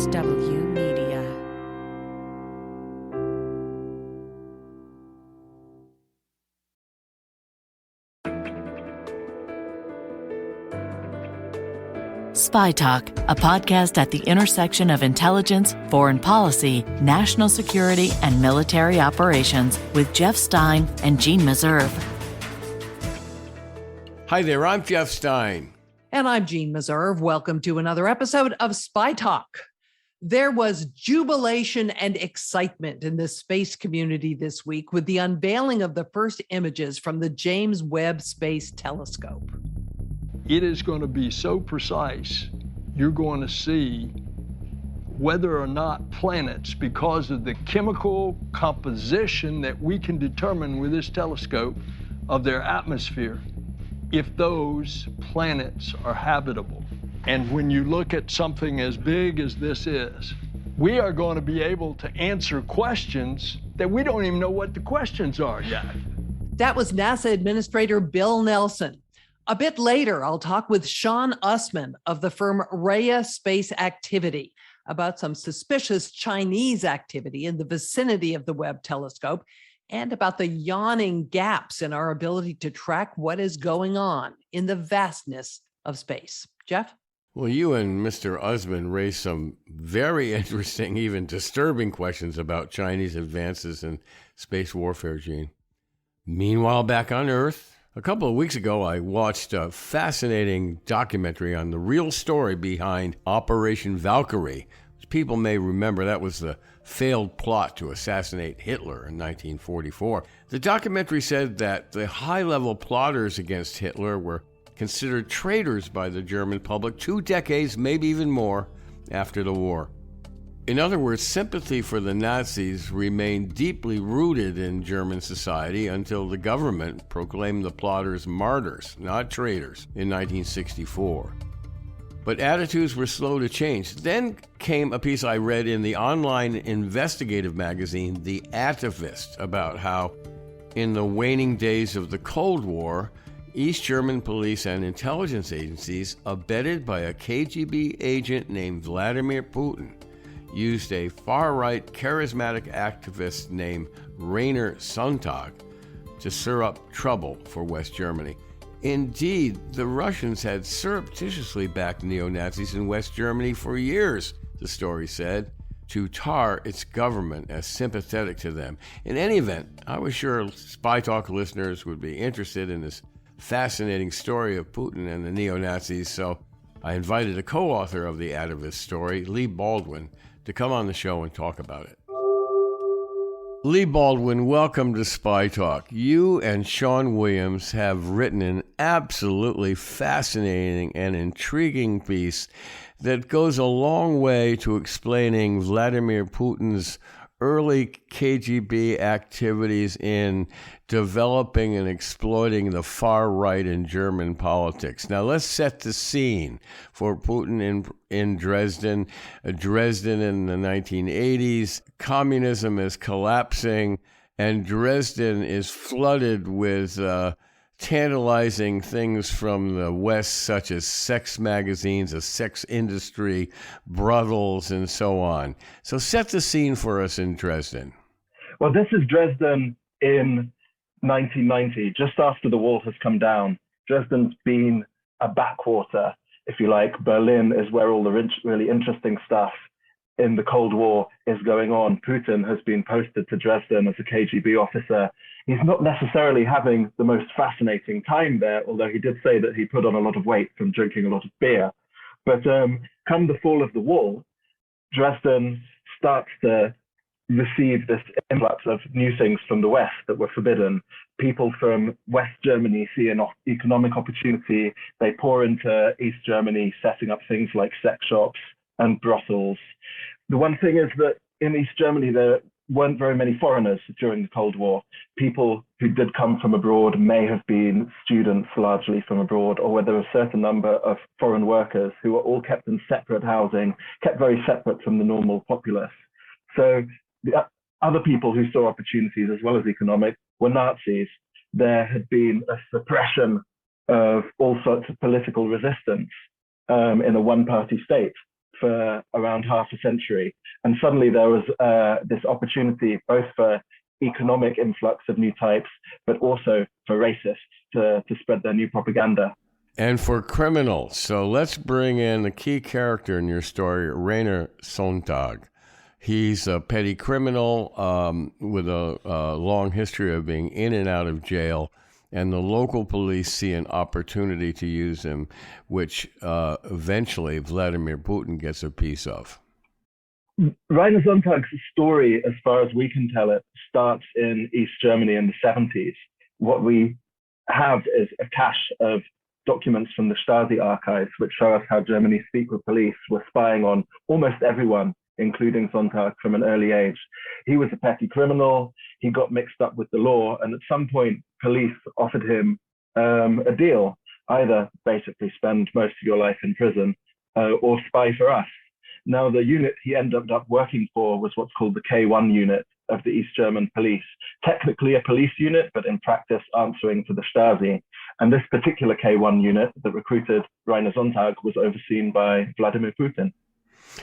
HW Media. Spy Talk, a podcast at the intersection of intelligence, foreign policy, national security, and military operations with Jeff Stein and Jeanne Meserve. Hi there, I'm Jeff Stein. And I'm Jeanne Meserve. Welcome to another episode of Spy Talk. There was jubilation and excitement in the space community this week with the unveiling of the first images from the James Webb Space Telescope. It is going to be so precise, you're going to see whether or not planets, because of the chemical composition that we can determine with this telescope of their atmosphere, if those planets are habitable. And when you look at something as big as this is, we are going to be able to answer questions that we don't even know what the questions are yet. That was NASA Administrator Bill Nelson. A bit later, I'll talk with Shawn Usman of the firm Rhea Space Activity about some suspicious Chinese activity in the vicinity of the Webb telescope and about the yawning gaps in our ability to track what is going on in the vastness of space. Jeff? Well, you and Mr. Usman raised some very interesting, even disturbing questions about Chinese advances in space warfare, Jeanne. Meanwhile, back on Earth, a couple of weeks ago, I watched a fascinating documentary on the real story behind Operation Valkyrie. People may remember that was the failed plot to assassinate Hitler in 1944. The documentary said that the high-level plotters against Hitler were considered traitors by the German public 2 decades, maybe even more, after the war. In other words, sympathy for the Nazis remained deeply rooted in German society until the government proclaimed the plotters martyrs, not traitors, in 1964. But attitudes were slow to change. Then came a piece I read in the online investigative magazine, The Atavist, about how in the waning days of the Cold War, East German police and intelligence agencies, abetted by a KGB agent named Vladimir Putin, used a far-right charismatic activist named Rainer Sonntag to stir up trouble for West Germany. Indeed, the Russians had surreptitiously backed neo-Nazis in West Germany for years, the story said, to tar its government as sympathetic to them. In any event, I was sure Spy Talk listeners would be interested in this fascinating story of Putin and the neo-Nazis, so I invited a co-author of the Atavist story, Leigh Baldwin, to come on the show and talk about it. Leigh Baldwin, welcome to Spy Talk. You and Sean Williams have written an absolutely fascinating and intriguing piece that goes a long way to explaining Vladimir Putin's early KGB activities in developing and exploiting the far right in German politics. Now let's set the scene for Putin in Dresden. Dresden in the 1980s, communism is collapsing, and Dresden is flooded with tantalizing things from the West, such as sex magazines, a sex industry, brothels, and so on. So set the scene for us in Dresden. Well, this is Dresden in 1990, just after the wall has come down. Dresden's been a backwater, if you like. Berlin is where all the really interesting stuff in the Cold War is going on. Putin has been posted to Dresden as a KGB officer. He's not necessarily having the most fascinating time there, although he did say that he put on a lot of weight from drinking a lot of beer. But come the fall of the wall, Dresden starts to receive this influx of new things from the West that were forbidden. People from West Germany see an economic opportunity. They pour into East Germany, setting up things like sex shops and brothels. The one thing is that in East Germany, there weren't very many foreigners during the Cold War. People who did come from abroad may have been students largely from abroad, or whether a certain number of foreign workers who were all kept in separate housing, kept very separate from the normal populace. So the other people who saw opportunities as well as economic were Nazis. There had been a suppression of all sorts of political resistance in a one-party state for around half a century. And suddenly there was this opportunity both for economic influx of new types, but also for racists to spread their new propaganda. And for criminals. So let's bring in the key character in your story, Rainer Sonntag. He's a petty criminal with a long history of being in and out of jail, and the local police see an opportunity to use him, which eventually Vladimir Putin gets a piece of. Rainer Sonntag's story, as far as we can tell it, starts in East Germany in the 70s. What we have is a cache of documents from the Stasi archives, which show us how Germany's secret police were spying on almost everyone, including Sonntag, from an early age. He was a petty criminal. He got mixed up with the law. And at some point, police offered him a deal, either basically spend most of your life in prison or spy for us. Now, the unit he ended up working for was what's called the K1 unit of the East German police, technically a police unit, but in practice answering to the Stasi. And this particular K1 unit that recruited Rainer Sonntag was overseen by Vladimir Putin.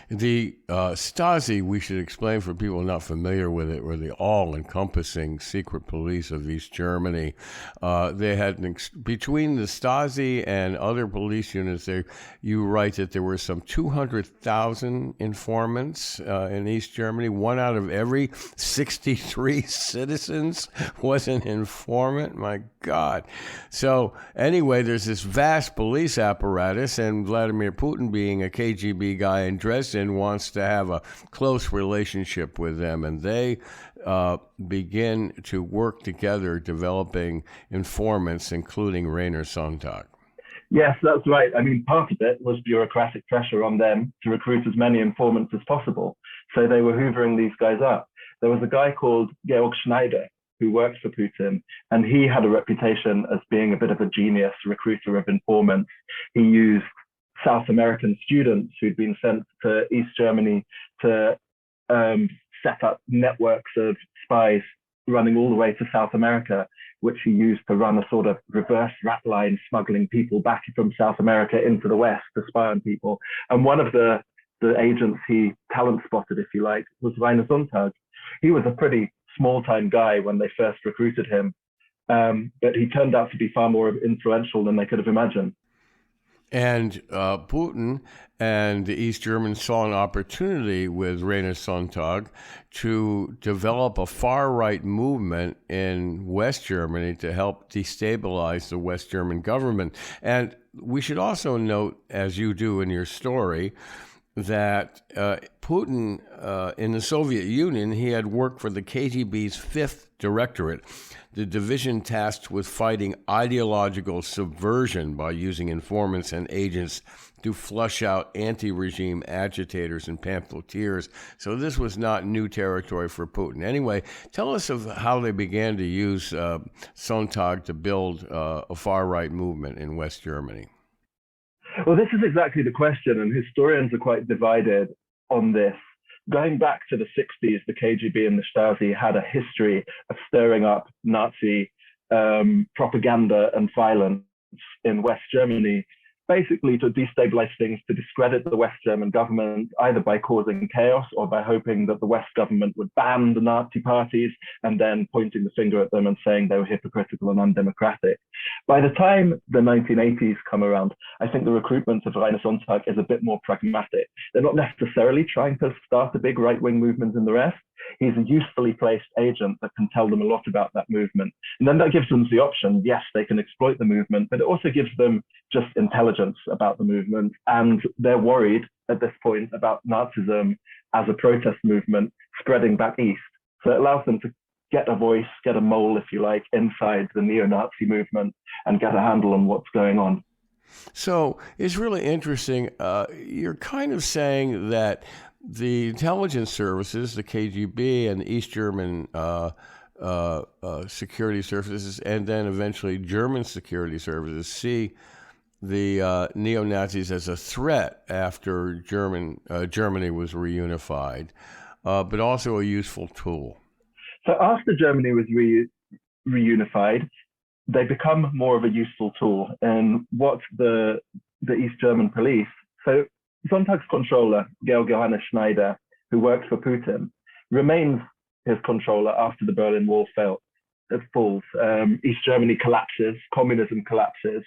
The Stasi, we should explain for people not familiar with it, were the all-encompassing secret police of East Germany. They had, between the Stasi and other police units, you write that there were some 200,000 informants in East Germany. 1 out of every 63 citizens was an informant. My God. So anyway, there's this vast police apparatus, and Vladimir Putin, being a KGB guy in Dresden, wants to have a close relationship with them, and they begin to work together, developing informants, including Rainer Sonntag. Yes, that's right. I mean, part of it was bureaucratic pressure on them to recruit as many informants as possible. So they were hoovering these guys up. There was a guy called Georg Schneider who worked for Putin, and he had a reputation as being a bit of a genius recruiter of informants. He used South American students who'd been sent to East Germany to set up networks of spies running all the way to South America, which he used to run a sort of reverse rat line, smuggling people back from South America into the West to spy on people. And one of the agents he talent spotted, if you like, was Rainer Sonntag. He was a pretty small-time guy when they first recruited him, but he turned out to be far more influential than they could have imagined. And Putin and the East Germans saw an opportunity with Rainer Sonntag to develop a far-right movement in West Germany to help destabilize the West German government. And we should also note, as you do in your story, that Putin, in the Soviet Union, he had worked for the KGB's 5th Directorate, the division tasked with fighting ideological subversion by using informants and agents to flush out anti-regime agitators and pamphleteers. So this was not new territory for Putin. Anyway, tell us of how they began to use Sonntag to build a far-right movement in West Germany. Well, this is exactly the question, and historians are quite divided on this. Going back to the 60s, the KGB and the Stasi had a history of stirring up Nazi propaganda and violence in West Germany, basically to destabilize things, to discredit the West German government, either by causing chaos or by hoping that the West government would ban the Nazi parties and then pointing the finger at them and saying they were hypocritical and undemocratic. By the time the 1980s come around, I think the recruitment of Rainer Sonntag is a bit more pragmatic. They're not necessarily trying to start a big right-wing movement in the rest. He's a usefully placed agent that can tell them a lot about that movement. And then that gives them the option, yes, they can exploit the movement, but it also gives them just intelligence about the movement. And they're worried at this point about Nazism as a protest movement spreading back east. So it allows them to get a voice, get a mole, if you like, inside the neo-Nazi movement and get a handle on what's going on. So it's really interesting. You're kind of saying that the intelligence services, the KGB and the East German security services, and then eventually German security services, see the neo-Nazis as a threat after Germany was reunified, but also a useful tool. So after Germany was reunified, they become more of a useful tool. And what the East German police, so Sonntag's controller, Georg Johannes Schneider, who worked for Putin, remains his controller after the Berlin Wall falls. East Germany collapses, communism collapses.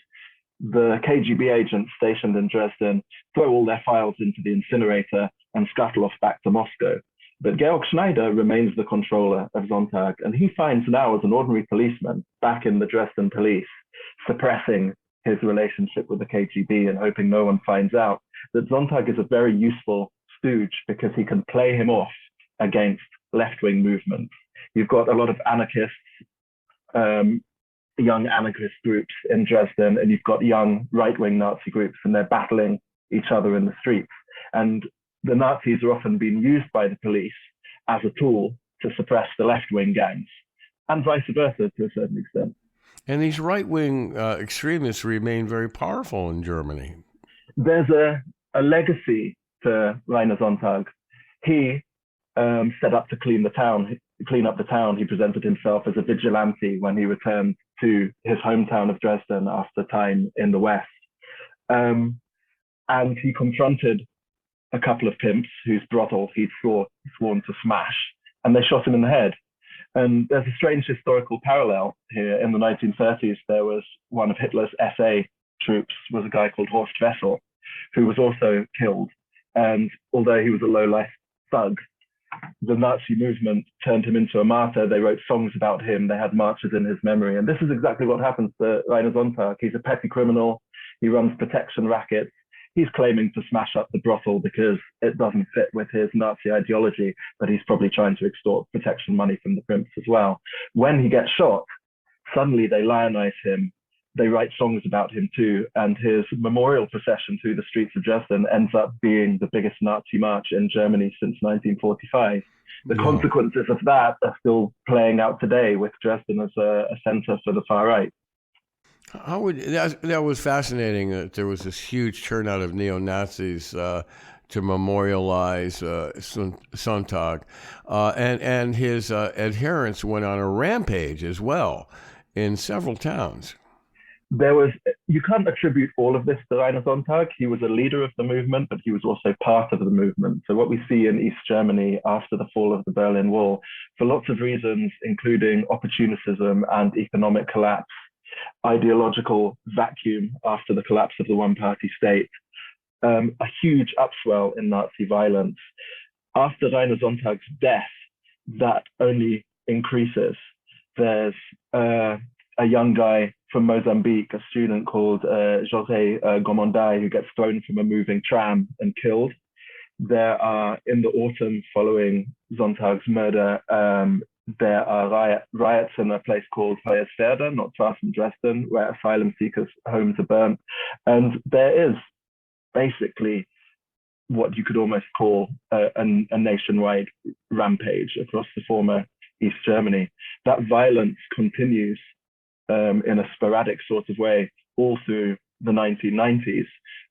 The KGB agents stationed in Dresden throw all their files into the incinerator and scuttle off back to Moscow. But Georg Schneider remains the controller of Sonntag, and he finds now, as an ordinary policeman back in the Dresden police, suppressing his relationship with the KGB and hoping no one finds out, that Sonntag is a very useful stooge because he can play him off against left-wing movements. You've got a lot of anarchists, young anarchist groups in Dresden, and you've got young right-wing Nazi groups, and they're battling each other in the streets. And the Nazis are often being used by the police as a tool to suppress the left-wing gangs, and vice versa to a certain extent. And these right-wing extremists remain very powerful in Germany. There's a legacy to Rainer Sonntag. He set up to clean up the town. He presented himself as a vigilante when he returned to his hometown of Dresden after time in the West. And he confronted a couple of pimps whose brothel he'd sworn to smash, and they shot him in the head. And there's a strange historical parallel here. In the 1930s, there was one of Hitler's SA troops, was a guy called Horst Wessel, who was also killed. And although he was a low-life thug, the Nazi movement turned him into a martyr. They wrote songs about him. They had marches in his memory. And this is exactly what happens to Rainer Sonntag. He's a petty criminal. He runs protection rackets. He's claiming to smash up the brothel because it doesn't fit with his Nazi ideology, but he's probably trying to extort protection money from the pimps as well. When he gets shot, suddenly they lionize him. They write songs about him too, and his memorial procession through the streets of Dresden ends up being the biggest Nazi march in Germany since 1945. The consequences of that are still playing out today, with Dresden as a center for the far right. That was fascinating that there was this huge turnout of neo-Nazis to memorialize Sonntag, and his adherents went on a rampage as well in several towns. You can't attribute all of this to Rainer Sonntag. He was a leader of the movement, but he was also part of the movement. So what we see in East Germany after the fall of the Berlin Wall, for lots of reasons, including opportunism and economic collapse, ideological vacuum after the collapse of the one-party state, a huge upswell in Nazi violence. After Rainer Sonntag's death, that only increases. There's a young guy from Mozambique, a student called José Gomondai, who gets thrown from a moving tram and killed. There are, in the autumn following Sonntag's murder, there are riots in a place called Hoyerswerda, not far from Dresden, where asylum seekers' homes are burnt. And there is basically what you could almost call a nationwide rampage across the former East Germany. That violence continues in a sporadic sort of way all through the 1990s.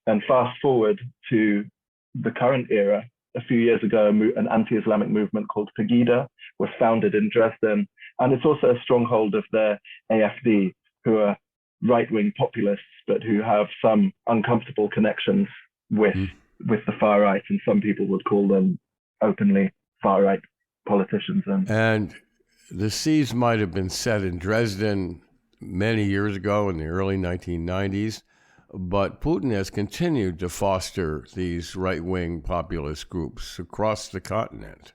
And fast forward to the current era, a few years ago, an anti-Islamic movement called Pegida was founded in Dresden. And it's also a stronghold of the AfD, who are right-wing populists, but who have some uncomfortable connections with the far right. And some people would call them openly far-right politicians. And the seeds might have been set in Dresden many years ago in the early 1990s. But Putin has continued to foster these right-wing populist groups across the continent.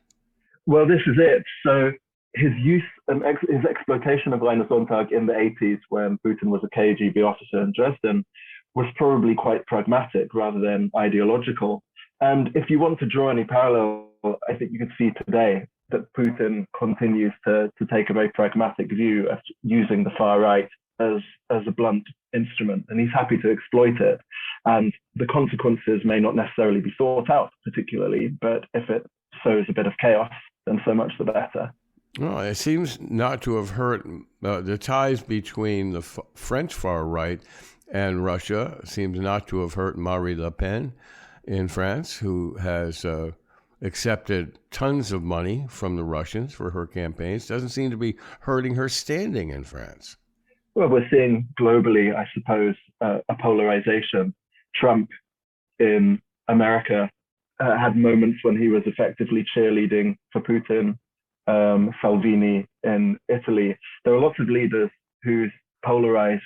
Well, this is it. So his use and his exploitation of Rainer Sonntag in the 80s, when Putin was a KGB officer in Dresden, was probably quite pragmatic rather than ideological. And if you want to draw any parallel, I think you could see today that Putin continues to take a very pragmatic view of using the far right as a blunt instrument, and he's happy to exploit it. And the consequences may not necessarily be thought out particularly, but if it sows a bit of chaos, then so much the better. Well, it seems not to have hurt the ties between the French far right and Russia. Seems not to have hurt Marine Le Pen in France, who has accepted tons of money from the Russians for her campaigns. Doesn't seem to be hurting her standing in France. Well, we're seeing globally, I suppose, a polarization. Trump in America had moments when he was effectively cheerleading for Putin, Salvini in Italy. There are lots of leaders whose polarized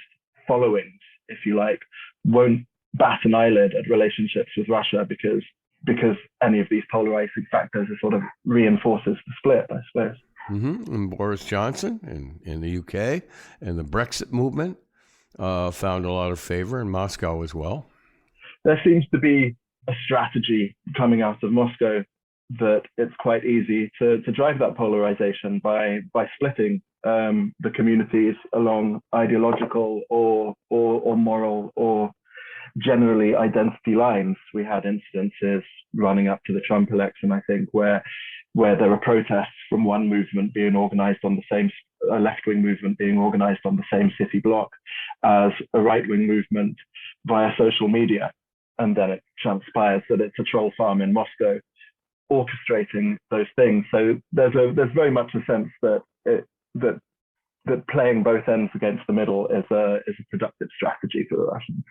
followings, if you like, won't bat an eyelid at relationships with Russia because any of these polarizing factors sort of reinforces the split, I suppose. Mm-hmm. And Boris Johnson in the UK and the Brexit movement found a lot of favor in Moscow as well. There seems to be a strategy coming out of Moscow that it's quite easy to drive that polarization by splitting the communities along ideological or moral or generally identity lines. We had instances running up to the Trump election, I think, where there were protests from one movement being organized on the same, a left-wing movement being organized on the same city block as a right-wing movement via social media. And then it transpires that it's a troll farm in Moscow orchestrating those things. So there's very much a sense that playing both ends against the middle is a productive strategy for the Russians.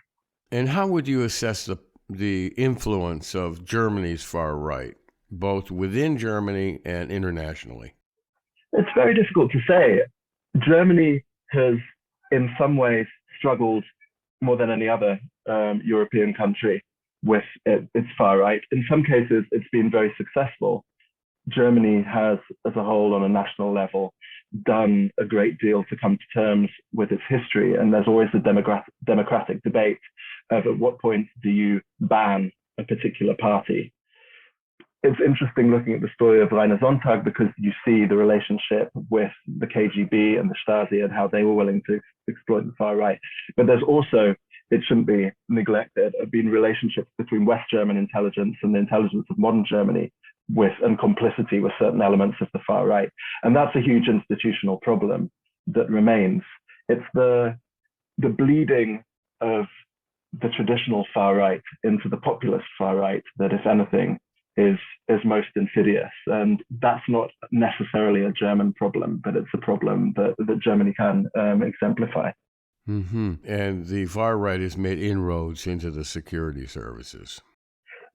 And how would you assess the influence of Germany's far right, both within Germany and internationally? It's very difficult to say. Germany has, in some ways, struggled more than any other European country with its far right. In some cases, it's been very successful. Germany has, as a whole, on a national level, done a great deal to come to terms with its history. And there's always a democratic debate of at what point do you ban a particular party. It's interesting looking at the story of Rainer Sonntag because you see the relationship with the KGB and the Stasi and how they were willing to exploit the far right. But there's also, it shouldn't be neglected, have been relationships between West German intelligence and the intelligence of modern Germany and complicity with certain elements of the far right. And that's a huge institutional problem that remains. It's the bleeding of the traditional far right into the populist far right that, if anything, is most insidious. And that's not necessarily a German problem, but it's a problem that Germany can exemplify. Mm-hmm. And the far right has made inroads into the security services.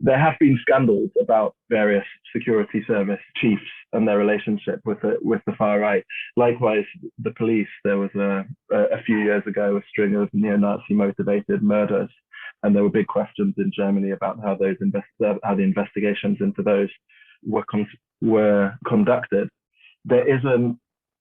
There have been scandals about various security service chiefs and their relationship with the far right. Likewise, the police. There was a few years ago a string of neo-Nazi motivated murders, and there were big questions in Germany about how the investigations into those were conducted. There is an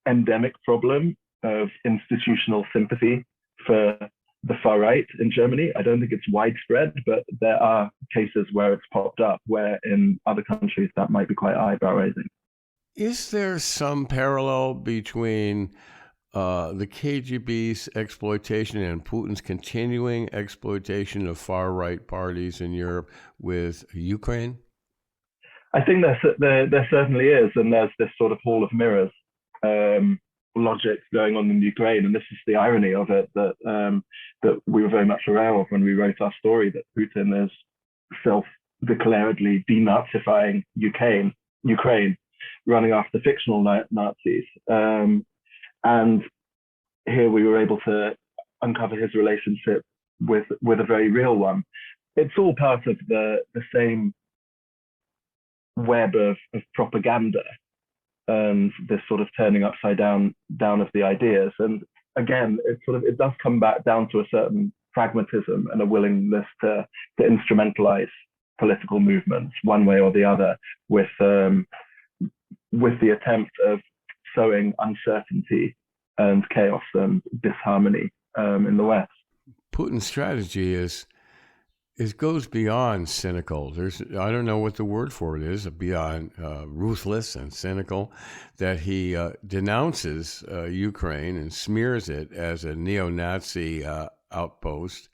endemic problem of institutional sympathy for the far right in Germany. I don't think it's widespread, but there are cases where it's popped up, where in other countries that might be quite eyebrow raising. Is there some parallel between the KGB's exploitation and Putin's continuing exploitation of far right parties in Europe with Ukraine? I think there certainly is, and there's this sort of hall of mirrors logic going on in Ukraine, and this is the irony of it that we were very much aware of when we wrote our story, that Putin is self-declaredly denazifying Ukraine, running after fictional Nazis, and here we were able to uncover his relationship with a very real one. It's all part of the same web of propaganda and this sort of turning upside down of the ideas. And again, it does come back down to a certain pragmatism and a willingness to instrumentalize political movements one way or the other with the attempt of sowing uncertainty and chaos and disharmony in the West. Putin's strategy goes beyond cynical. I don't know what the word for it is, beyond ruthless and cynical, that he denounces Ukraine and smears it as a neo-Nazi outpost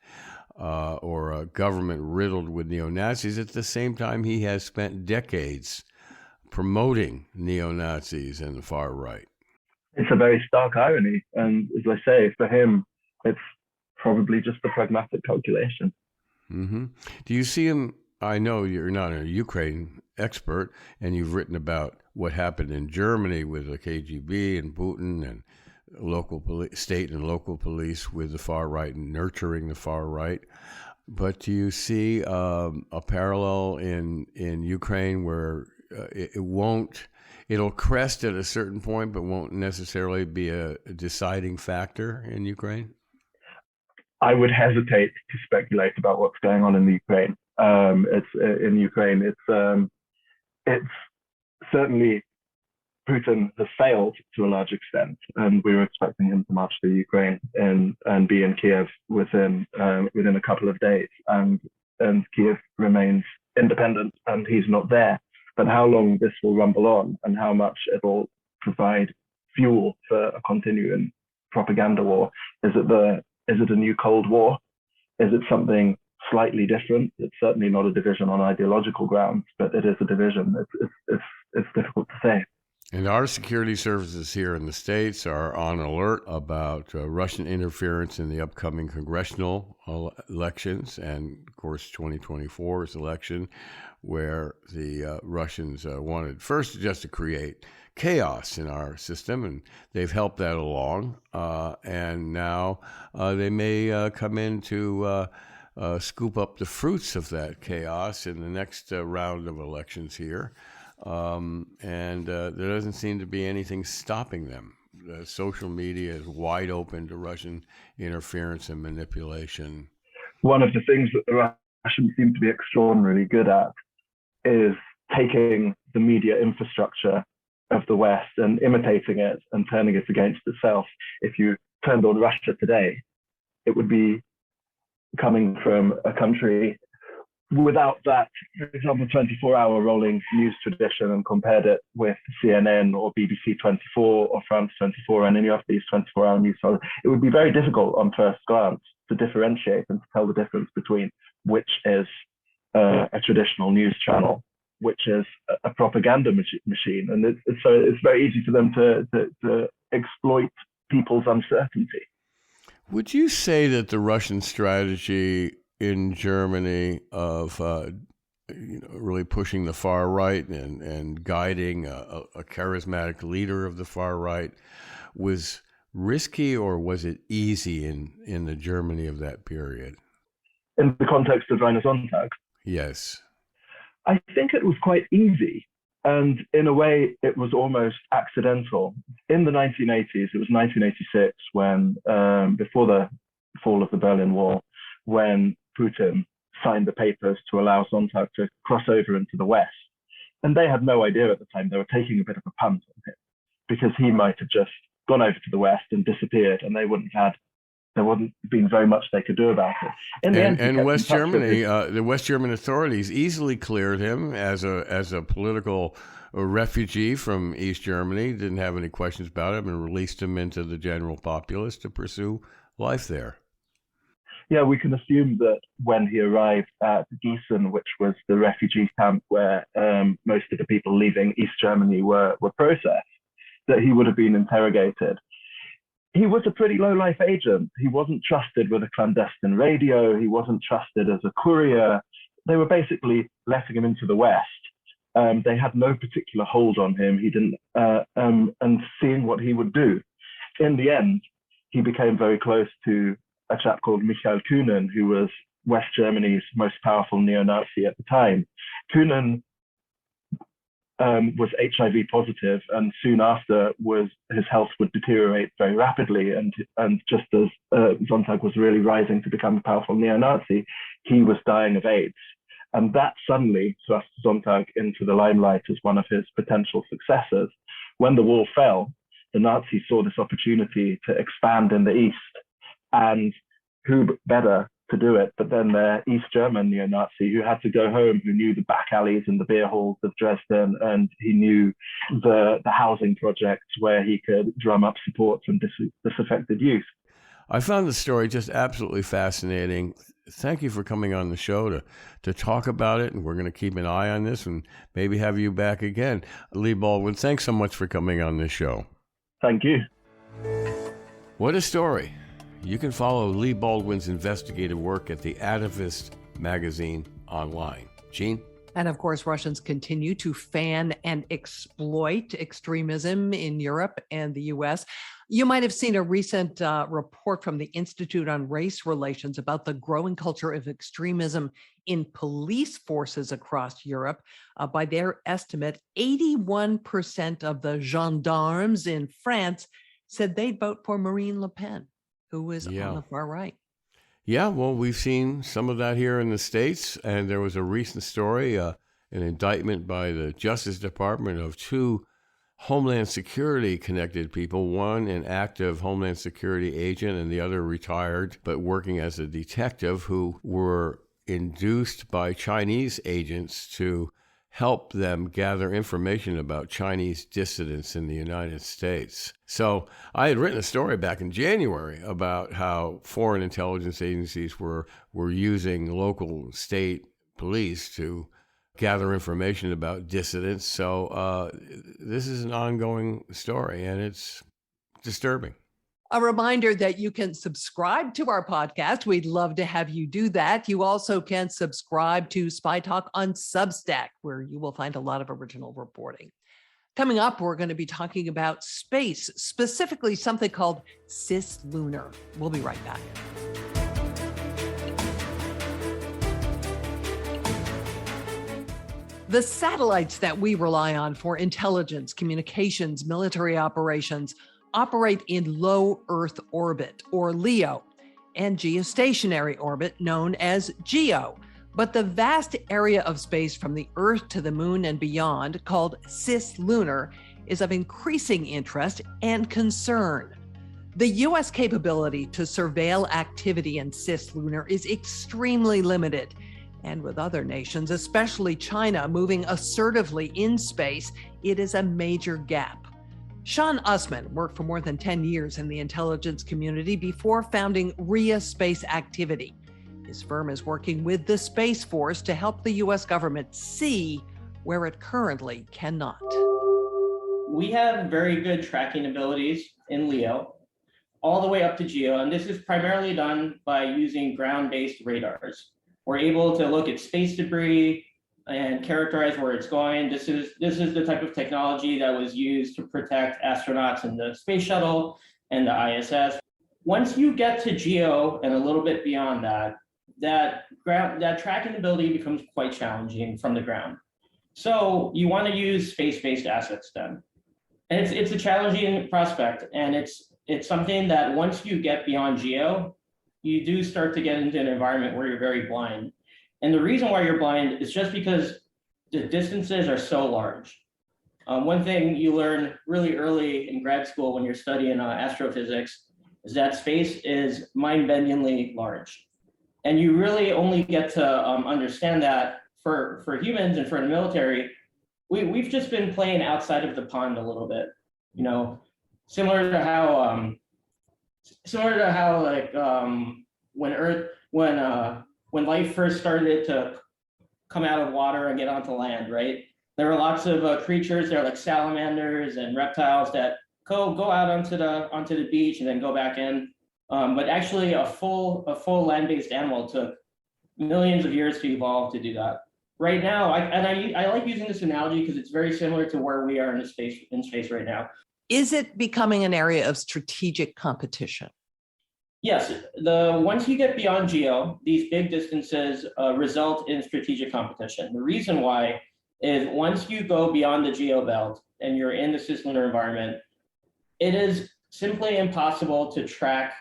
or a government riddled with neo-Nazis. At the same time, he has spent decades promoting neo-Nazis and the far right. It's a very stark irony. And as I say, for him, it's probably just a pragmatic calculation. Mm-hmm. Do you see him? I know you're not a Ukraine expert, and you've written about what happened in Germany with the KGB and Putin and local state and local police with the far right and nurturing the far right. But do you see a parallel in Ukraine where it'll crest at a certain point, but won't necessarily be a deciding factor in Ukraine? I would hesitate to speculate about what's going on in the Ukraine. It's certainly Putin has failed to a large extent, and we were expecting him to march to Ukraine and be in Kiev within a couple of days, and Kiev remains independent, and he's not there. But how long this will rumble on, and how much it will provide fuel for a continuing propaganda war? Is it a new Cold War? Is it something slightly different? It's certainly not a division on ideological grounds, but it is a division. It's difficult to say. And our security services here in the States are on alert about Russian interference in the upcoming congressional elections and, of course, 2024's election, where the Russians wanted first just to create chaos in our system, and they've helped that along. And now they may come in to scoop up the fruits of that chaos in the next round of elections here. And there doesn't seem to be anything stopping them. Social media is wide open to Russian interference and manipulation. One of the things that the Russians seem to be extraordinarily good at is taking the media infrastructure of the West and imitating it and turning it against itself. If you turned on Russia today, it would be coming from a country without that, for example, 24-hour rolling news tradition, and compared it with CNN or BBC 24 or France 24 and any of these 24-hour news sources, it would be very difficult on first glance to differentiate and to tell the difference between which is a traditional news channel, which is a propaganda machine. And it's very easy for them to exploit people's uncertainty. Would you say that the Russian strategy in Germany of really pushing the far right and guiding a charismatic leader of the far right was risky, or was it easy in the Germany of that period? In the context of Rainer Sonntag? Yes. I think it was quite easy, and in a way it was almost accidental. In the 1980s, it was 1986 when, before the fall of the Berlin Wall, when Putin signed the papers to allow Sonntag to cross over into the West. And they had no idea at the time. They were taking a bit of a punt on him, because he might have just gone over to the West and disappeared, and there wouldn't been very much they could do about it. And West Germany, the West German authorities easily cleared him as a political refugee from East Germany, didn't have any questions about him, and released him into the general populace to pursue life there. Yeah, we can assume that when he arrived at Gießen, which was the refugee camp where most of the people leaving East Germany were processed, that he would have been interrogated. He was a pretty low-life agent. He wasn't trusted with a clandestine radio. He wasn't trusted as a courier. They were basically letting him into the West. They had no particular hold on him. He didn't, and seeing what he would do. In the end, he became very close to a chap called Michael Kühnen, who was West Germany's most powerful neo-Nazi at the time. Kühnen was HIV positive, and soon after his health would deteriorate very rapidly. And just as Sonntag was really rising to become a powerful neo-Nazi, he was dying of AIDS. And that suddenly thrust Sonntag into the limelight as one of his potential successors. When the wall fell, the Nazis saw this opportunity to expand in the East. And who better to do it but then their East German neo-Nazi, who had to go home, who knew the back alleys and the beer halls of Dresden, and he knew the housing projects where he could drum up support from disaffected youth. I found the story just absolutely fascinating. Thank you for coming on the show to talk about it, and we're going to keep an eye on this and maybe have you back again. Leigh Baldwin, thanks so much for coming on this show. Thank you. What a story. You can follow Leigh Baldwin's investigative work at the Atavist magazine online. Jeanne? And of course, Russians continue to fan and exploit extremism in Europe and the US. You might have seen a recent report from the Institute on Race Relations about the growing culture of extremism in police forces across Europe. By their estimate, 81% of the gendarmes in France said they'd vote for Marine Le Pen, who is on the far right. Yeah, well, we've seen some of that here in the States, and there was a recent story, an indictment by the Justice Department of two Homeland Security connected people, one an active Homeland Security agent and the other retired but working as a detective, who were induced by Chinese agents to help them gather information about Chinese dissidents in the United States. So I had written a story back in January about how foreign intelligence agencies were using local state police to gather information about dissidents. So this is an ongoing story, and it's disturbing. A reminder that you can subscribe to our podcast. We'd love to have you do that. You also can subscribe to Spy Talk on Substack, where you will find a lot of original reporting. Coming up, we're going to be talking about space, specifically something called cislunar. We'll be right back. The satellites that we rely on for intelligence, communications, military operations operate in low Earth orbit, or LEO, and geostationary orbit, known as GEO. But the vast area of space from the Earth to the Moon and beyond, called cislunar, is of increasing interest and concern. The U.S. capability to surveil activity in cislunar is extremely limited. And with other nations, especially China, moving assertively in space, it is a major gap. Shawn Usman worked for more than 10 years in the intelligence community before founding Rhea Space Activity. His firm is working with the Space Force to help the U.S. government see where it currently cannot. We have very good tracking abilities in LEO, all the way up to GEO, and this is primarily done by using ground-based radars. We're able to look at space debris and characterize where it's going. This is the type of technology that was used to protect astronauts in the space shuttle and the ISS. Once you get to GEO and a little bit beyond that tracking ability becomes quite challenging from the ground. So you want to use space-based assets then. And it's a challenging prospect, and it's something that once you get beyond GEO, you do start to get into an environment where you're very blind. And the reason why you're blind is just because the distances are so large. One thing you learn really early in grad school when you're studying astrophysics is that space is mind-bendingly large. And you really only get to understand that for humans and for the military, we've just been playing outside of the pond a little bit, you know, similar to how like when life first started to come out of water and get onto land, right? There were lots of creatures there, like salamanders and reptiles, that go out onto the beach and then go back in. But actually, a full land-based animal took millions of years to evolve to do that. Right now, I like using this analogy because it's very similar to where we are in space right now. Is it becoming an area of strategic competition? Yes, once you get beyond GEO, these big distances result in strategic competition. The reason why is once you go beyond the GEO belt and you're in the cislunar environment, it is simply impossible to track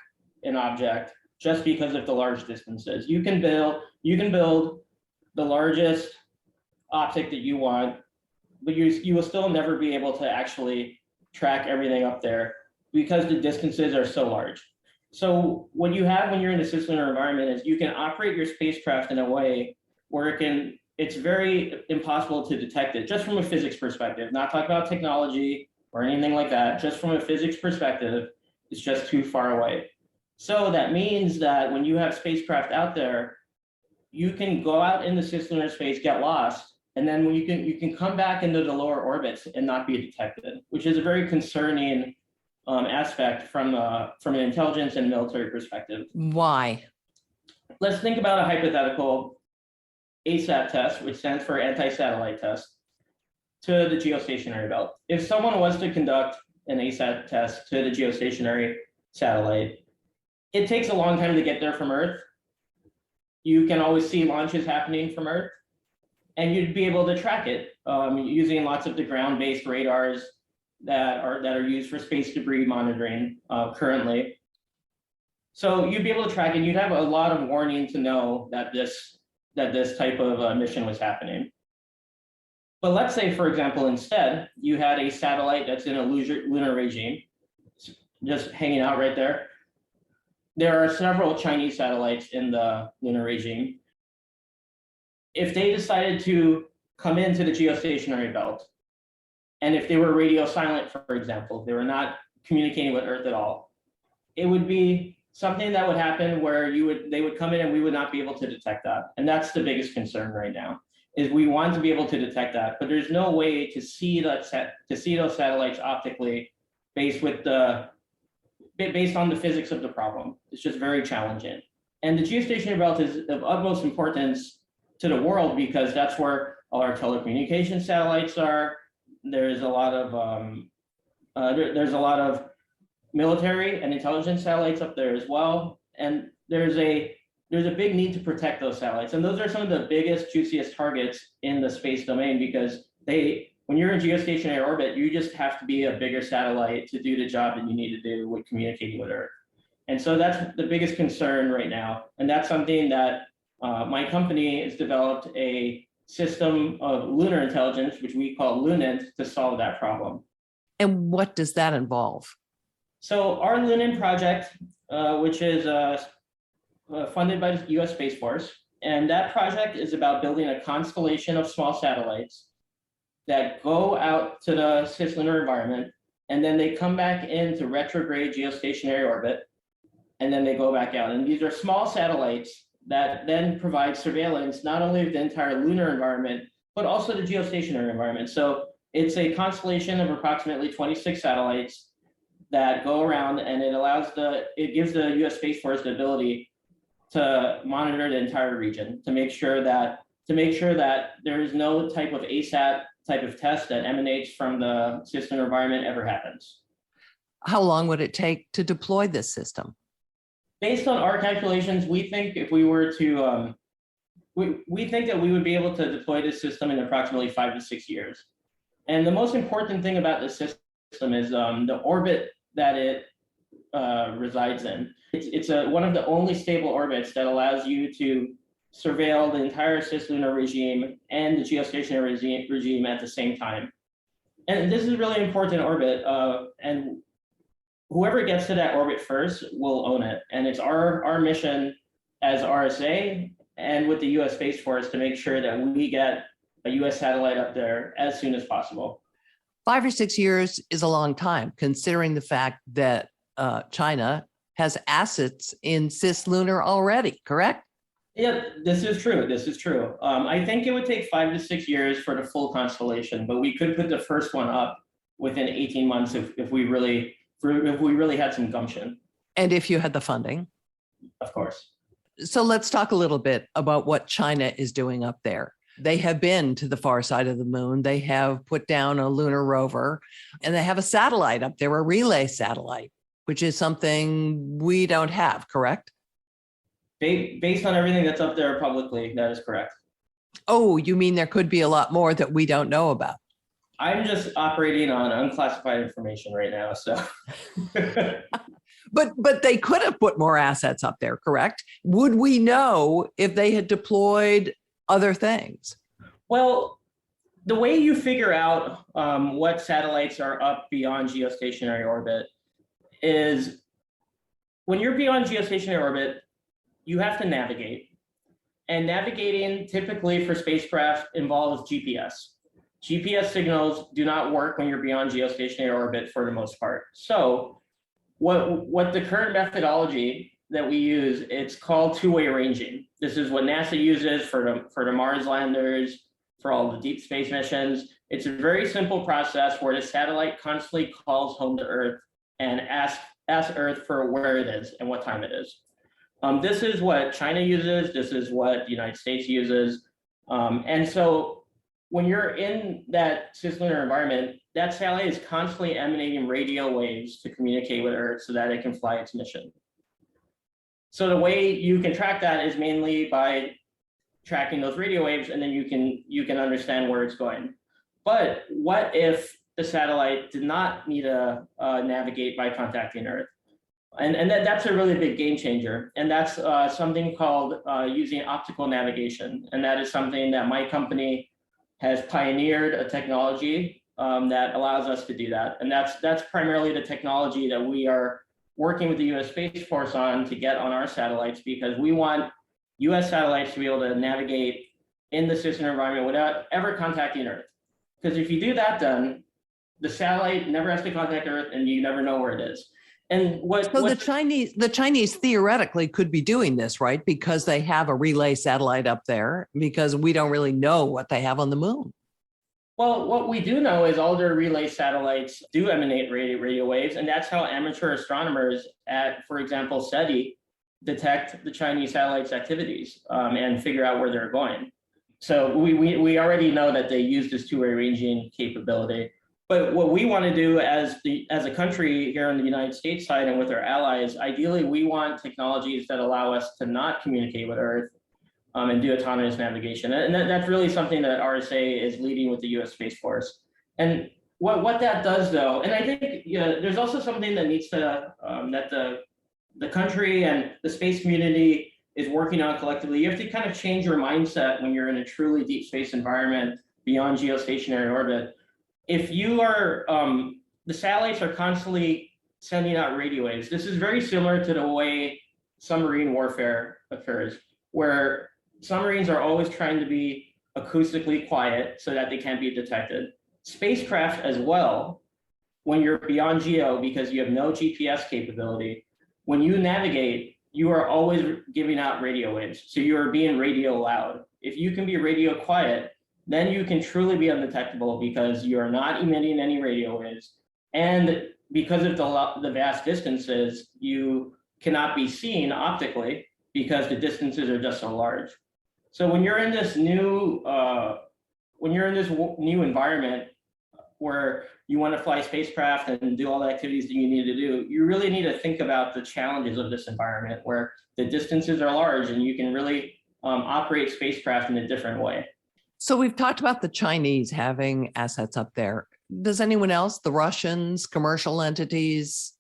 an object just because of the large distances. You can build the largest optic that you want, but you will still never be able to actually track everything up there because the distances are so large. So what you have when you're in the cislunar environment is you can operate your spacecraft in a way where it's very impossible to detect it, just from a physics perspective, not talk about technology or anything like that, just from a physics perspective, it's just too far away. So that means that when you have spacecraft out there, you can go out in the cislunar space, get lost, and then when you can come back into the lower orbits and not be detected, which is a very concerning aspect from an intelligence and military perspective. Why? Let's think about a hypothetical. ASAT test, which stands for anti-satellite test, to the geostationary belt. If someone was to conduct an ASAT test to the geostationary satellite, it takes a long time to get there from Earth. You can always see launches happening from Earth, and you'd be able to track it using lots of the ground-based radars that are used for space debris monitoring currently. So you'd be able to track it. You'd have a lot of warning to know that this type of mission was happening. But let's say, for example, instead, you had a satellite that's in a lunar regime, just hanging out right there. There are several Chinese satellites in the lunar regime. If they decided to come into the geostationary belt, and if they were radio silent, for example, they were not communicating with Earth at all, it would be something that would happen where they would come in and we would not be able to detect that. And that's the biggest concern right now, is we want to be able to detect that, but there's no way to see those satellites optically based on the physics of the problem. It's just very challenging. And the geostationary belt is of utmost importance to the world because that's where all our telecommunication satellites are. There's a lot of military and intelligence satellites up there as well, and there's a big need to protect those satellites. And those are some of the biggest, juiciest targets in the space domain because when you're in geostationary orbit, you just have to be a bigger satellite to do the job that you need to do with communicating with Earth. And so that's the biggest concern right now, and that's something that my company has developed a system of lunar intelligence, which we call Lunin, to solve that problem. And what does that involve? So our Lunin project, which is funded by the US Space Force, and that project is about building a constellation of small satellites that go out to the cislunar environment, and then they come back into retrograde geostationary orbit, and then they go back out. And these are small satellites that then provide surveillance, not only of the entire lunar environment, but also the geostationary environment. So it's a constellation of approximately 26 satellites that go around, and it gives the US Space Force the ability to monitor the entire region, to make sure that there is no type of ASAT type of test that emanates from the cislunar environment ever happens. How long would it take to deploy this system? Based on our calculations, we think if we were to, we think that we would be able to deploy this system in approximately 5 to 6 years. And the most important thing about this system is the orbit that it resides in. It's one of the only stable orbits that allows you to surveil the entire cislunar regime and the geostationary regime at the same time. And this is a really important orbit, and whoever gets to that orbit first will own it. And it's our mission as RSA and with the US Space Force to make sure that we get a US satellite up there as soon as possible. 5 or 6 years is a long time, considering the fact that China has assets in cislunar already, correct? Yeah, this is true. I think it would take 5 to 6 years for the full constellation, but we could put the first one up within 18 months if we really had some gumption. And if you had the funding. Of course. So let's talk a little bit about what China is doing up there. They have been to the far side of the moon. They have put down a lunar rover, and they have a satellite up there, a relay satellite, which is something we don't have, correct? Based on everything that's up there publicly, that is correct. Oh, you mean there could be a lot more that we don't know about? I'm just operating on unclassified information right now, so. But they could have put more assets up there, correct? Would we know if they had deployed other things? Well, the way you figure out what satellites are up beyond geostationary orbit is when you're beyond geostationary orbit, you have to navigate. And navigating typically for spacecraft involves GPS. GPS signals do not work when you're beyond geostationary orbit for the most part. So what the current methodology that we use, it's called two-way ranging. This is what NASA uses for the Mars landers, for all the deep space missions. It's a very simple process where the satellite constantly calls home to Earth and asks Earth for where it is and what time it is. This is what China uses. This is what the United States uses. And so when you're in that cislunar environment, that satellite is constantly emanating radio waves to communicate with Earth so that it can fly its mission. So the way you can track that is mainly by tracking those radio waves, and then you can understand where it's going. But what if the satellite did not need to navigate by contacting Earth? And that's a really big game changer. And that's something called using optical navigation. And that is something that my company has pioneered a technology that allows us to do that. And that's primarily the technology that we are working with the US Space Force on to get on our satellites, because we want US satellites to be able to navigate in the cislunar environment without ever contacting Earth. Because if you do that, then the satellite never has to contact Earth and you never know where it is. And the Chinese theoretically could be doing this, right? Because they have a relay satellite up there, because we don't really know what they have on the moon. Well, what we do know is all their relay satellites do emanate radio waves, and that's how amateur astronomers at, for example, SETI, detect the Chinese satellites' activities and figure out where they're going. So we already know that they use this two-way ranging capability. But what we want to do as a country here in the United States side and with our allies, ideally we want technologies that allow us to not communicate with Earth and do autonomous navigation. And that's really something that RSA is leading with the US Space Force. And what that does though, and I think there's also something that needs to, that the country and the space community is working on collectively. You have to kind of change your mindset when you're in a truly deep space environment beyond geostationary orbit. If you are, the satellites are constantly sending out radio waves. This is very similar to the way submarine warfare occurs, where submarines are always trying to be acoustically quiet so that they can't be detected. Spacecraft as well, when you're beyond geo because you have no GPS capability, when you navigate, you are always giving out radio waves. So you are being radio loud. If you can be radio quiet, then you can truly be undetectable because you are not emitting any radio waves. And because of the vast distances, you cannot be seen optically because the distances are just so large. So when you're in this new environment where you want to fly spacecraft and do all the activities that you need to do, you really need to think about the challenges of this environment where the distances are large and you can really operate spacecraft in a different way. So we've talked about the Chinese having assets up there. Does anyone else, the Russians, commercial entities?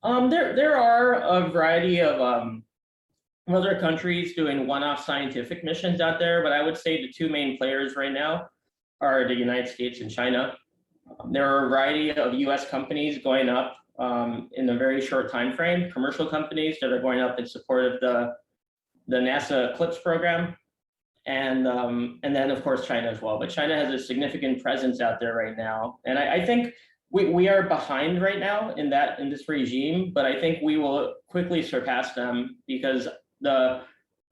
There are a variety of other countries doing one-off scientific missions out there, but I would say the two main players right now are the United States and China. There are a variety of US companies going up in a very short time frame, commercial companies that are going up in support of the NASA Eclipse program. And then of course China as well, but China has a significant presence out there right now. And I think we are behind right now in this regime, but I think we will quickly surpass them because the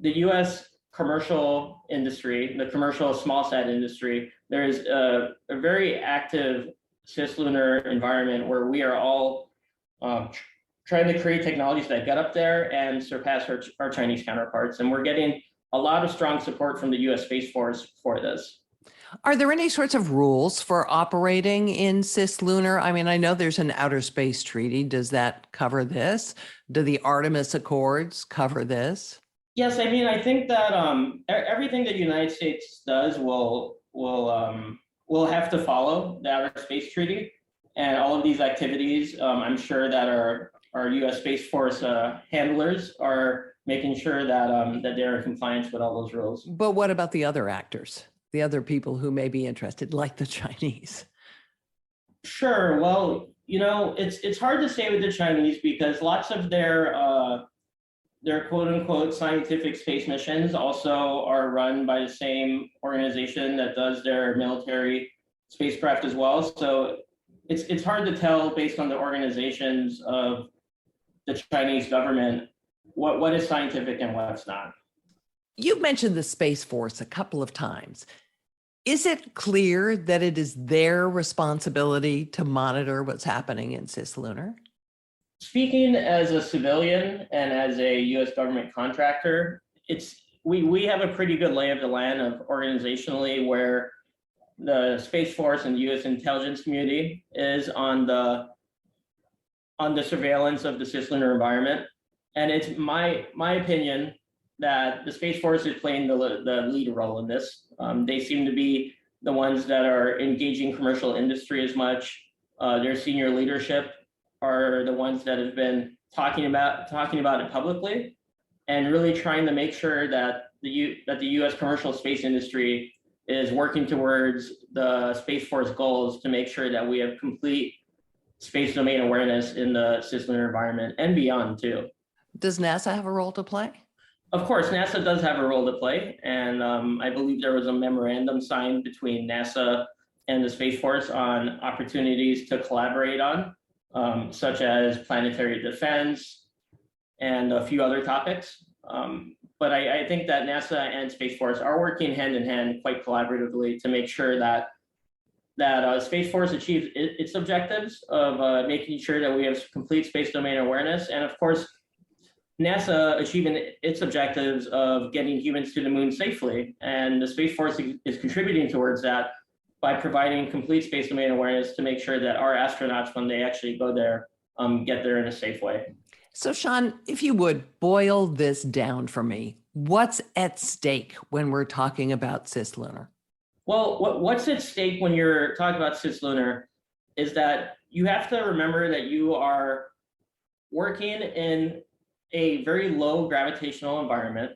US commercial industry, the commercial small sat industry, there's a very active cislunar environment where we are all trying to create technologies that get up there and surpass our Chinese counterparts. And we're getting a lot of strong support from the US Space Force for this. Are there any sorts of rules for operating in cislunar? I mean, I know there's an outer space treaty. Does that cover this? Do the Artemis Accords cover this? Yes, I mean, I think that everything that the United States does will have to follow the Outer Space Treaty, and all of these activities. I'm sure that our U.S. Space Force handlers are making sure that that they're in compliance with all those rules. But what about the other actors, the other people who may be interested, like the Chinese? Sure. Well, it's hard to say with the Chinese because lots of their quote unquote scientific space missions also are run by the same organization that does their military spacecraft as well. So it's hard to tell based on the organizations of the Chinese government what is scientific and what's not. You've mentioned the Space Force a couple of times. Is it clear that it is their responsibility to monitor what's happening in cislunar? Speaking as a civilian and as a U.S. government contractor, it's we have a pretty good lay of the land of organizationally where the Space Force and the U.S. intelligence community is on the surveillance of the cislunar environment. And it's my opinion that the Space Force is playing the lead role in this. They seem to be the ones that are engaging commercial industry as much. Their senior leadership are the ones that have been talking about it publicly, and really trying to make sure that the U.S. commercial space industry is working towards the Space Force goals to make sure that we have complete space domain awareness in the cislunar environment and beyond too. Does NASA have a role to play? Of course, NASA does have a role to play, and I believe there was a memorandum signed between NASA and the Space Force on opportunities to collaborate on, such as planetary defense and a few other topics. But I think that NASA and Space Force are working hand in hand quite collaboratively to make sure that Space Force achieves its objectives of making sure that we have complete space domain awareness, and of course, NASA achieving its objectives of getting humans to the moon safely. And the Space Force is contributing towards that by providing complete space domain awareness to make sure that our astronauts, when they actually go there, get there in a safe way. So, Shawn, if you would boil this down for me, what's at stake when we're talking about cislunar? Well, what's at stake when you're talking about cislunar is that you have to remember that you are working in a very low gravitational environment,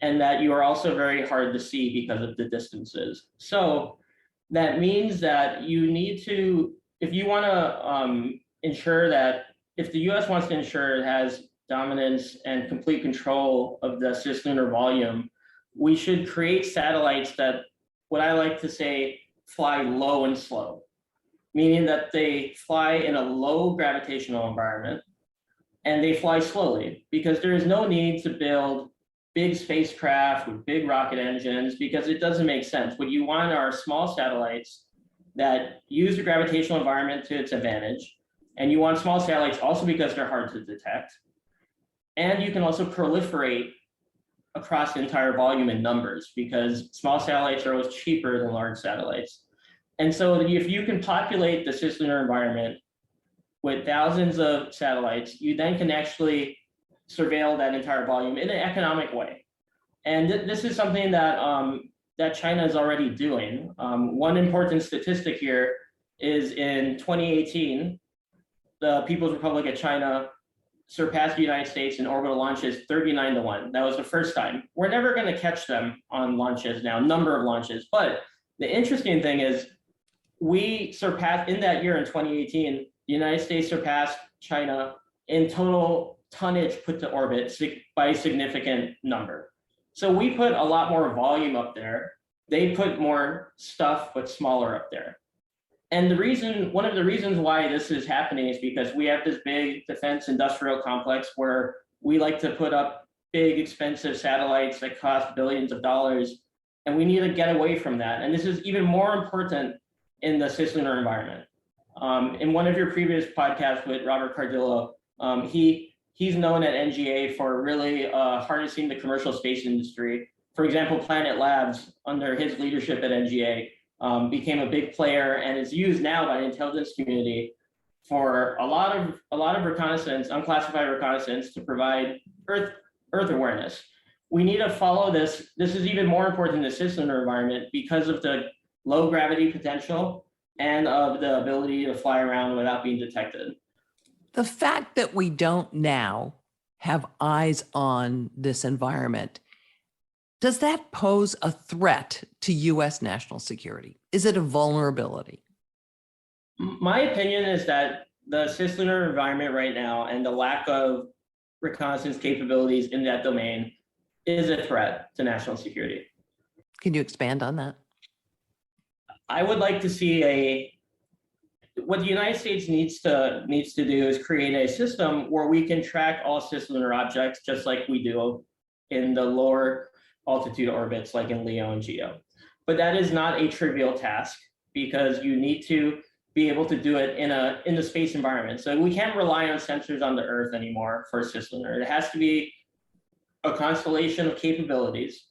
and that you are also very hard to see because of the distances. So that means that you need to, if you want to ensure that, if the US wants to ensure it has dominance and complete control of the cislunar volume, we should create satellites that, what I like to say, fly low and slow, meaning that they fly in a low gravitational environment and they fly slowly, because there is no need to build big spacecraft with big rocket engines, because it doesn't make sense. What you want are small satellites that use the gravitational environment to its advantage. And you want small satellites also because they're hard to detect. And you can also proliferate across the entire volume in numbers, because small satellites are always cheaper than large satellites. And so if you can populate the cislunar environment with thousands of satellites, you then can actually surveil that entire volume in an economic way. And this is something that that China is already doing. One important statistic here is in 2018, the People's Republic of China surpassed the United States in orbital launches 39-1. That was the first time. We're never going to catch them on launches now, number of launches. But the interesting thing is, we surpassed, in that year in 2018, the United States surpassed China in total tonnage put to orbit by a significant number. So we put a lot more volume up there. They put more stuff, but smaller up there. And one of the reasons why this is happening is because we have this big defense industrial complex where we like to put up big, expensive satellites that cost billions of dollars, and we need to get away from that. And this is even more important in the cislunar environment. In one of your previous podcasts with Robert Cardillo, he's known at NGA for really harnessing the commercial space industry. For example, Planet Labs, under his leadership at NGA, became a big player and is used now by the intelligence community for a lot of reconnaissance, unclassified reconnaissance, to provide Earth awareness. We need to follow this. This is even more important in the cislunar environment because of the low gravity potential and of the ability to fly around without being detected. The fact that we don't now have eyes on this environment, does that pose a threat to U.S. national security? Is it a vulnerability? My opinion is that the cislunar environment right now and the lack of reconnaissance capabilities in that domain is a threat to national security. Can you expand on that? I would like to see what the United States needs to do is create a system where we can track all cislunar objects just like we do in the lower altitude orbits, like in LEO and GEO. But that is not a trivial task, because you need to be able to do it in the space environment. So we can't rely on sensors on the Earth anymore for cislunar. It has to be a constellation of capabilities.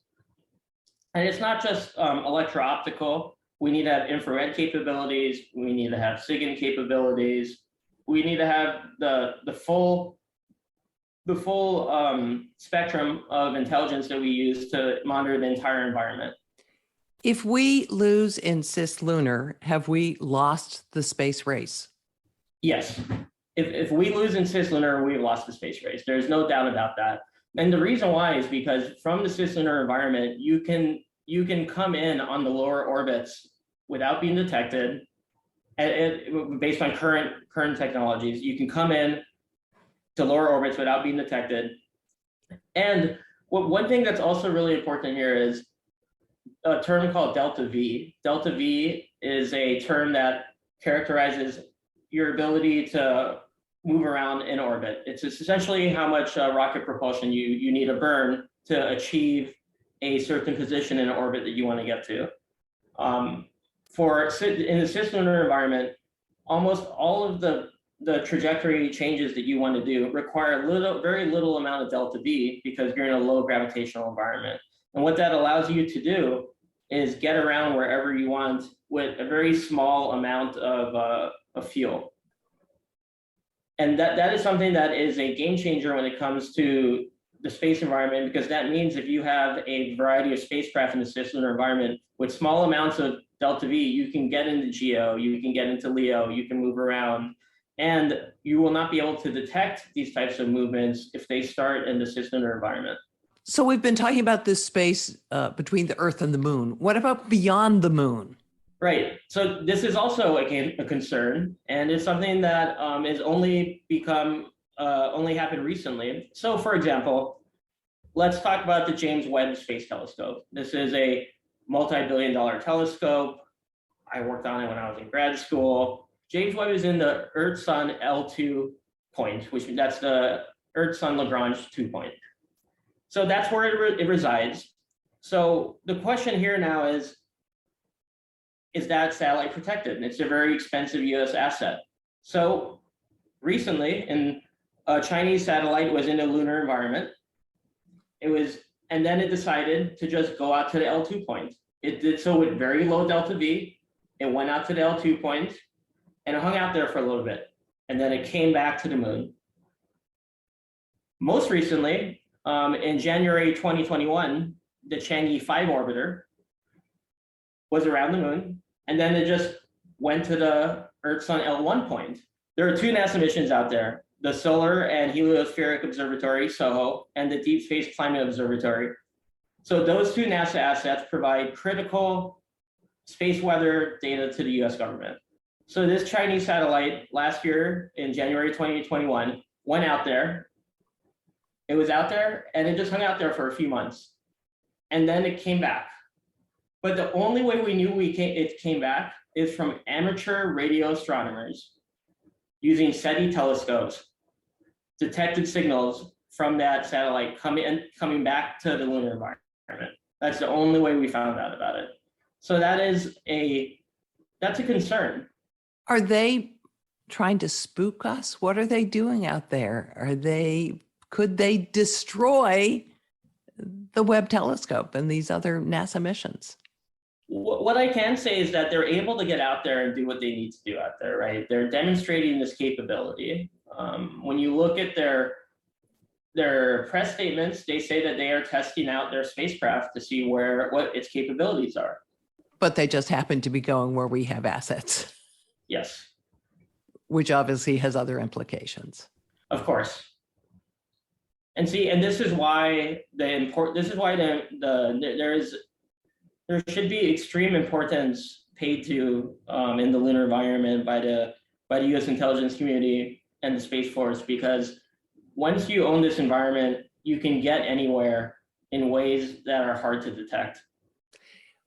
And it's not just electro-optical. We need to have infrared capabilities. We need to have SIGINT capabilities. We need to have the full spectrum of intelligence that we use to monitor the entire environment. If we lose in cislunar, have we lost the space race? Yes. If we lose in cislunar, we've lost the space race. There's no doubt about that. And the reason why is because from the cislunar environment, you can come in on the lower orbits without being detected. Based on current technologies, you can come in to lower orbits without being detected. And one thing that's also really important here is a term called delta V. Delta V is a term that characterizes your ability to move around in orbit. It's essentially how much rocket propulsion you need to burn to achieve a certain position in orbit that you want to get to. In the cislunar environment, almost all of the trajectory changes that you want to do require very little amount of delta V because you're in a low gravitational environment. And what that allows you to do is get around wherever you want with a very small amount of fuel. And that is something that is a game changer when it comes to the space environment, because that means if you have a variety of spacecraft in the cislunar environment with small amounts of delta V, you can get into GEO, you can get into LEO, you can move around, and you will not be able to detect these types of movements if they start in the cislunar environment. So we've been talking about this space between the Earth and the moon. What about beyond the moon? Right. So this is also a concern, and it's something that is only happened recently. So, for example, let's talk about the James Webb Space Telescope. This is a multi-billion-dollar telescope. I worked on it when I was in grad school. James Webb is in the Earth-Sun L2 point, that's the Earth-Sun Lagrange 2 point. So that's where it resides. So the question here now is that satellite protected? And it's a very expensive US asset. So recently, a Chinese satellite was in the lunar environment. And then it decided to just go out to the L2 point. It did so with very low delta V. It went out to the L2 point and it hung out there for a little bit. And then it came back to the moon. Most recently, in January 2021, the Chang'e 5 orbiter was around the moon, and then it just went to the Earth-Sun L1 point. There are two NASA missions out there, the Solar and Heliospheric Observatory, SOHO, and the Deep Space Climate Observatory. So those two NASA assets provide critical space weather data to the US government. So this Chinese satellite last year in January 2021 went out there. It was out there and it just hung out there for a few months. And then it came back. But the only way we knew it came back is from amateur radio astronomers using SETI telescopes, detected signals from that satellite coming back to the lunar environment. That's the only way we found out about it. So that's a concern. Are they trying to spook us? What are they doing out there? Could they destroy the Webb telescope and these other NASA missions? What I can say is that they're able to get out there and do what they need to do out there, right? They're demonstrating this capability. When you look at their press statements, they say that they are testing out their spacecraft to see what its capabilities are. But they just happen to be going where we have assets. Yes. Which obviously has other implications. Of course. And this is why there should be extreme importance paid to in the lunar environment by the U.S. intelligence community and the Space Force, because once you own this environment, you can get anywhere in ways that are hard to detect.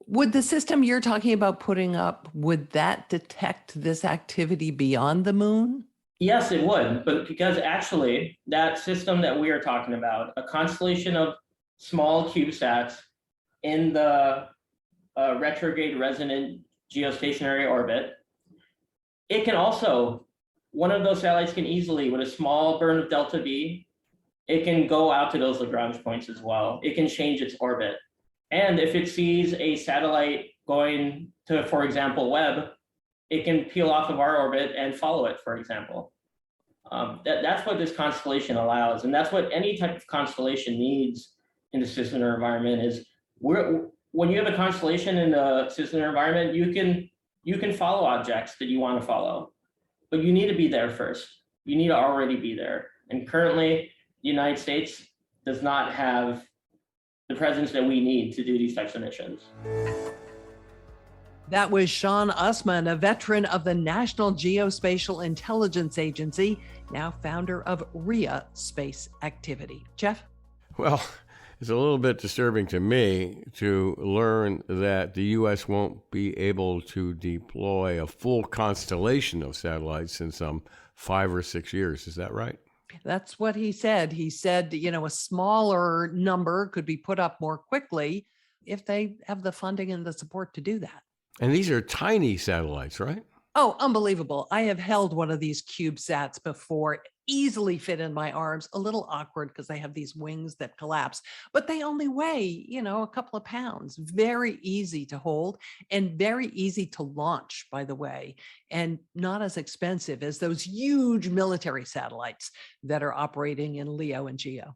Would the system you're talking about putting up, would that detect this activity beyond the moon? Yes, it would, but because actually that system that we are talking about, a constellation of small CubeSats in the retrograde resonant geostationary orbit, one of those satellites can easily, with a small burn of delta V, it can go out to those Lagrange points as well. It can change its orbit. And if it sees a satellite going to, for example, Webb, it can peel off of our orbit and follow it, for example. That's what this constellation allows. And that's what any type of constellation needs in the cislunar environment is when you have a constellation in the cislunar environment, you can follow objects that you want to follow, but you need to be there first. You need to already be there. And currently, the United States does not have the presence that we need to do these types of missions. That was Shawn Usman, a veteran of the National Geospatial Intelligence Agency, now founder of Rhea Space Activity. Jeff? Well, it's a little bit disturbing to me to learn that the U.S. won't be able to deploy a full constellation of satellites in some 5 or 6 years. Is that right? That's what he said. He said, a smaller number could be put up more quickly if they have the funding and the support to do that. And these are tiny satellites, right? Oh, unbelievable. I have held one of these CubeSats before, easily fit in my arms, a little awkward because they have these wings that collapse, but they only weigh, a couple of pounds. Very easy to hold and very easy to launch, by the way, and not as expensive as those huge military satellites that are operating in LEO and GEO.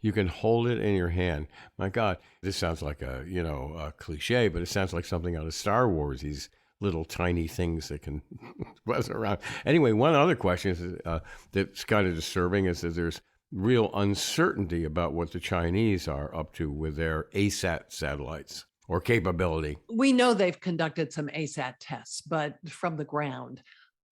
You can hold it in your hand. My God, this sounds like a cliche, but it sounds like something out of Star Wars, these little tiny things that can buzz around. Anyway, one other question is, that's kind of disturbing is that there's real uncertainty about what the Chinese are up to with their ASAT satellites or capability. We know they've conducted some ASAT tests, but from the ground.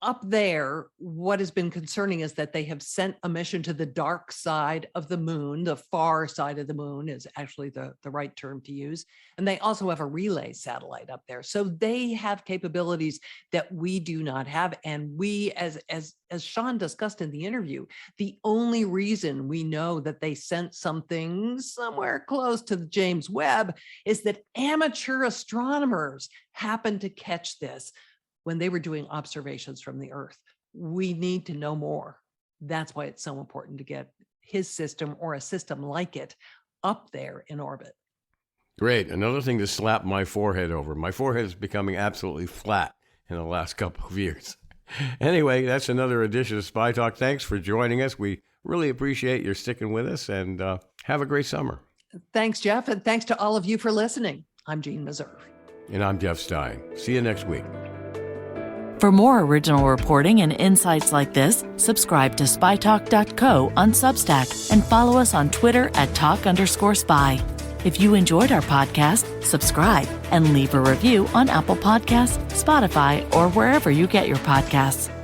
Up there, what has been concerning is that they have sent a mission to the dark side of the moon. The far side of the moon is actually the right term to use. And they also have a relay satellite up there. So they have capabilities that we do not have. And we, as Shawn discussed in the interview, the only reason we know that they sent something somewhere close to the James Webb is that amateur astronomers happened to catch this when they were doing observations from the Earth. We need to know more. That's why it's so important to get his system or a system like it up there in orbit. Great. Another thing to slap my forehead over. My forehead is becoming absolutely flat in the last couple of years. Anyway, that's another edition of Spy Talk. Thanks for joining us. We really appreciate your sticking with us, and have a great summer. Thanks, Jeff, and thanks to all of you for listening. I'm Jeanne Meserve. And I'm Jeff Stein. See you next week. For more original reporting and insights like this, subscribe to spytalk.co on Substack and follow us on Twitter at @talk_spy. If you enjoyed our podcast, subscribe and leave a review on Apple Podcasts, Spotify, or wherever you get your podcasts.